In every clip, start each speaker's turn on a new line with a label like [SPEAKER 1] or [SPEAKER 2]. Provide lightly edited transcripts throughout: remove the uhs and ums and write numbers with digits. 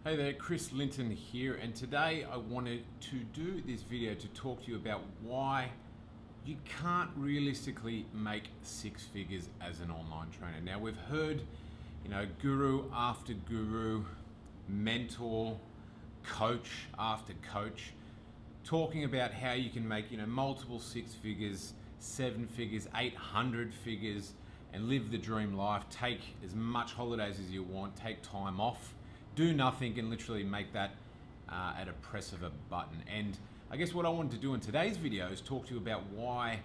[SPEAKER 1] Hey there, Chris Lynton here, and today I wanted to do this video to talk to you about why you can't realistically make six figures as an online trainer. Now we've heard, guru after guru, mentor, coach after coach, talking about how you can make, multiple six figures, seven figures, 800 figures, and live the dream life, take as much holidays as you want, take time off, do nothing and literally make that at a press of a button. And I guess what I wanted to do in today's video is talk to you about why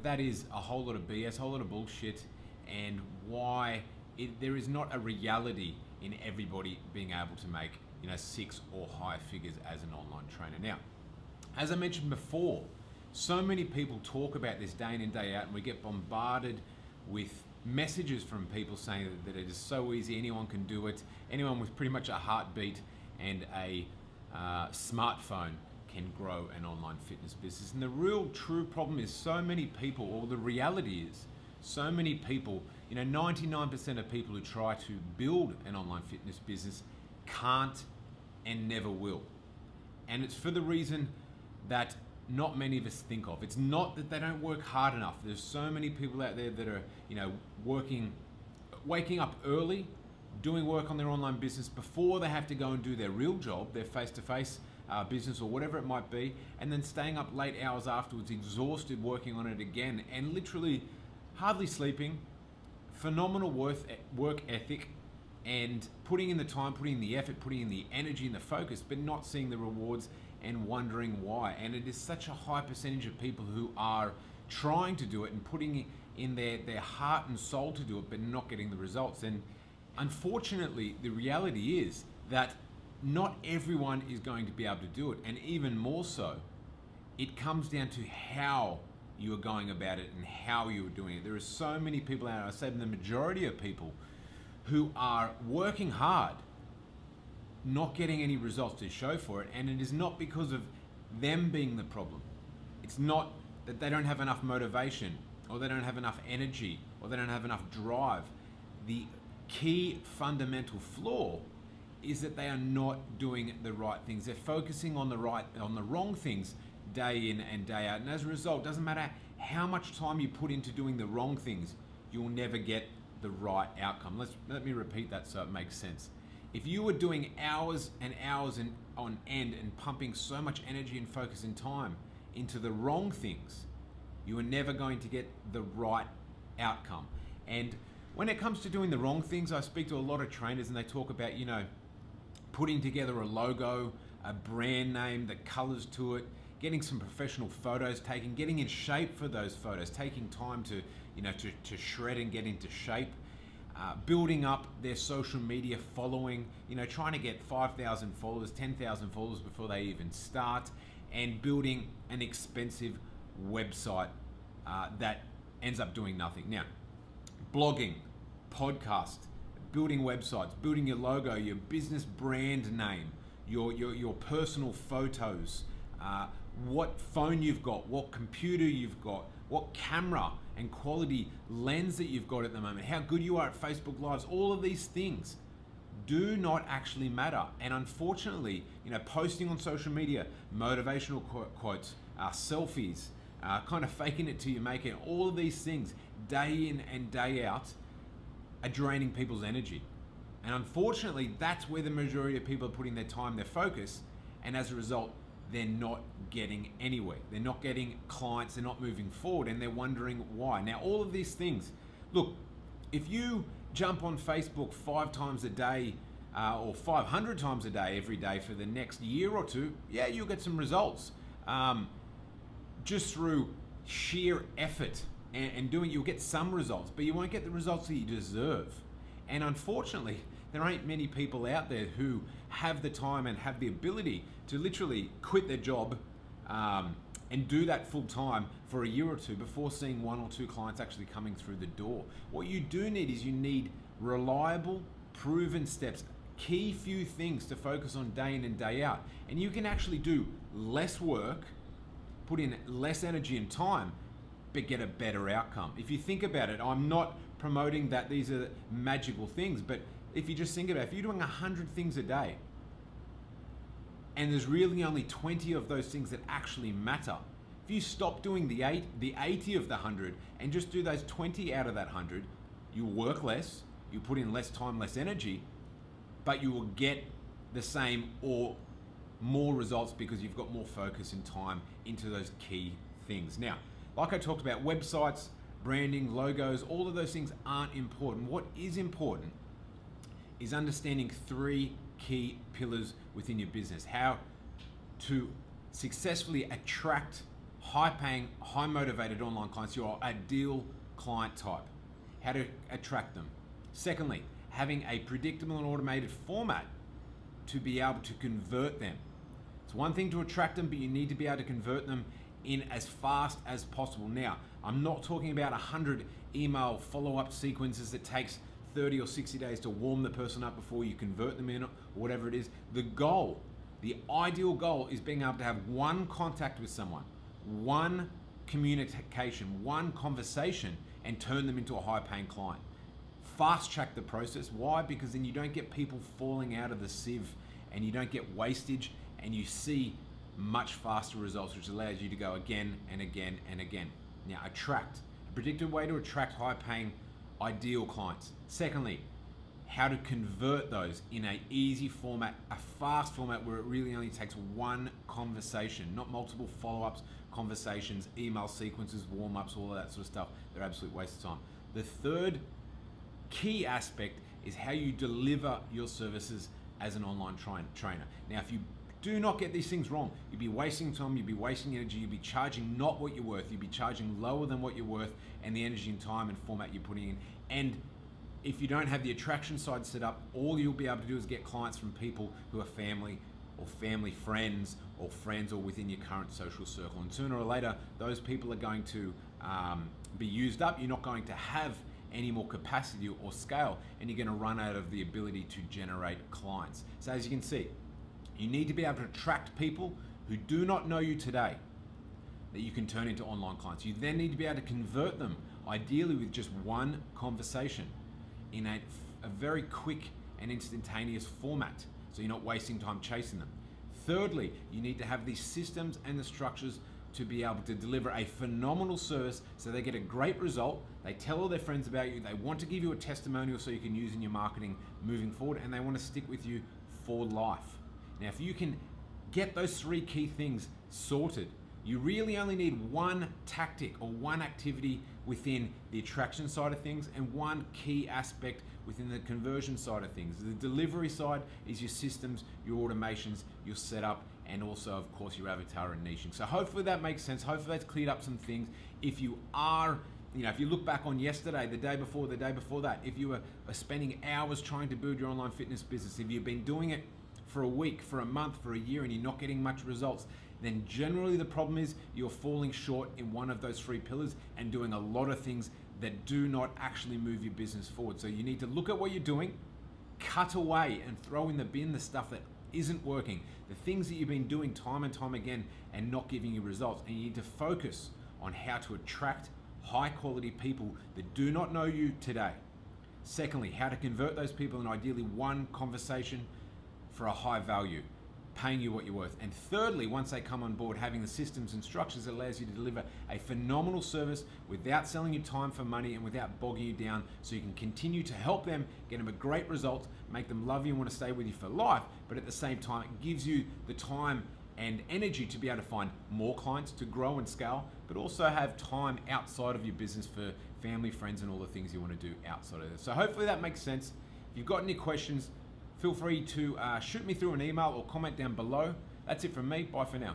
[SPEAKER 1] that is a whole lot of BS, a whole lot of bullshit, and why there is not a reality in everybody being able to make six or higher figures as an online trainer. Now, as I mentioned before, so many people talk about this day in and day out, and we get bombarded with messages from people saying that it is so easy, anyone can do it, anyone with pretty much a heartbeat and a smartphone can grow an online fitness business. And the real true problem is so many people, or the reality is so many people, 99% of people who try to build an online fitness business can't and never will. And it's for the reason that not many of us think of. It's not that they don't work hard enough. There's so many people out there that are, waking up early, doing work on their online business before they have to go and do their real job, their face-to-face business or whatever it might be, and then staying up late hours afterwards, exhausted, working on it again, and literally hardly sleeping, phenomenal work ethic, and putting in the time, putting in the effort, putting in the energy and the focus, but not seeing the rewards and wondering why. And it is such a high percentage of people who are trying to do it and putting in their heart and soul to do it, but not getting the results. And unfortunately, the reality is that not everyone is going to be able to do it. And even more so, it comes down to how you are going about it and how you are doing it. There are so many people out there, I say the majority of people, who are working hard, not getting any results to show for it, and it is not because of them being the problem. It's not that they don't have enough motivation, or they don't have enough energy, or they don't have enough drive. The key fundamental flaw is that they are not doing the right things. They're focusing on the wrong things day in and day out, and as a result, it doesn't matter how much time you put into doing the wrong things, you'll never get the right outcome. Let me repeat that so it makes sense. If you were doing hours and hours on end and pumping so much energy and focus and time into the wrong things, you are never going to get the right outcome. And when it comes to doing the wrong things, I speak to a lot of trainers and they talk about, putting together a logo, a brand name, the colors to it, getting some professional photos taken, getting in shape for those photos, taking time to shred and get into shape, building up their social media following, trying to get 5,000 followers, 10,000 followers before they even start, and building an expensive website that ends up doing nothing. Now, blogging, podcast, building websites, building your logo, your business brand name, your personal photos, what phone you've got, what computer you've got, what camera and quality lens that you've got at the moment, how good you are at Facebook Lives, all of these things do not actually matter. And unfortunately, posting on social media, motivational quotes, selfies, kind of faking it till you make it, all of these things day in and day out are draining people's energy. And unfortunately, that's where the majority of people are putting their time, their focus, and as a result, they're not getting anywhere. They're not getting clients, they're not moving forward, and they're wondering why. Now, all of these things, look, if you jump on Facebook 5 times a day or 500 times a day every day for the next year or two, yeah, you'll get some results. Just through sheer effort and doing, you'll get some results, but you won't get the results that you deserve. And unfortunately, there ain't many people out there who have the time and have the ability to literally quit their job and do that full time for a year or two before seeing 1 or 2 clients actually coming through the door. What you do need is you need reliable, proven steps, key few things to focus on day in and day out. And you can actually do less work, put in less energy and time, but get a better outcome. If you think about it, I'm not promoting that these are magical things, but if you just think about it, if you're doing 100 things a day, And there's really only 20 of those things that actually matter. If you stop doing the 80 of the 100 and just do those 20 out of that 100, you work less, you put in less time, less energy, but you will get the same or more results because you've got more focus and time into those key things. Now, like I talked about, websites, branding, logos, all of those things aren't important. What is important is understanding 3 key pillars within your business. How to successfully attract high-paying, high-motivated online clients, your ideal client type. How to attract them. Secondly, having a predictable and automated format to be able to convert them. It's one thing to attract them, but you need to be able to convert them in as fast as possible. Now, I'm not talking about 100 email follow-up sequences that takes 30 or 60 days to warm the person up before you convert them in, or whatever it is. The goal, the ideal goal, is being able to have one contact with someone, one communication, one conversation, and turn them into a high-paying client. Fast track the process. Why? Because then you don't get people falling out of the sieve and you don't get wastage, and you see much faster results, which allows you to go again and again and again. Now, attract. A predicted way to attract high-paying ideal clients. Secondly, how to convert those in an easy format, a fast format where it really only takes one conversation, not multiple follow-ups, conversations, email sequences, warm-ups, all of that sort of stuff. They're absolute waste of time. The third key aspect is how you deliver your services as an online trainer. Now, if you do not get these things wrong, you'd be wasting time, you'd be wasting energy, you'd be charging not what you're worth, you'd be charging lower than what you're worth, and the energy and time and format you're putting in. And if you don't have the attraction side set up, all you'll be able to do is get clients from people who are family or family friends or friends or within your current social circle. And sooner or later, those people are going to be used up. You're not going to have any more capacity or scale, and you're going to run out of the ability to generate clients. So as you can see, you need to be able to attract people who do not know you today that you can turn into online clients. You then need to be able to convert them, ideally with just one conversation, in a very quick and instantaneous format, so you're not wasting time chasing them. Thirdly, you need to have these systems and the structures to be able to deliver a phenomenal service so they get a great result, they tell all their friends about you, they want to give you a testimonial so you can use in your marketing moving forward, and they want to stick with you for life. Now, if you can get those 3 key things sorted, you really only need one tactic or one activity within the attraction side of things and one key aspect within the conversion side of things. The delivery side is your systems, your automations, your setup, and also, of course, your avatar and niching. So hopefully that makes sense. Hopefully that's cleared up some things. If you are, if you look back on yesterday, the day before that, if you were spending hours trying to build your online fitness business, if you've been doing it for a week, for a month, for a year, and you're not getting much results, then generally the problem is you're falling short in one of those 3 pillars and doing a lot of things that do not actually move your business forward. So you need to look at what you're doing, cut away and throw in the bin the stuff that isn't working, the things that you've been doing time and time again and not giving you results. And you need to focus on how to attract high quality people that do not know you today. Secondly, how to convert those people in ideally one conversation for a high value, paying you what you're worth. And thirdly, once they come on board, having the systems and structures that allows you to deliver a phenomenal service without selling you time for money and without bogging you down, so you can continue to help them, get them a great result, make them love you and want to stay with you for life, but at the same time, it gives you the time and energy to be able to find more clients, to grow and scale, but also have time outside of your business for family, friends, and all the things you want to do outside of this. So hopefully that makes sense. If you've got any questions, feel free to shoot me through an email or comment down below. That's it from me. Bye for now.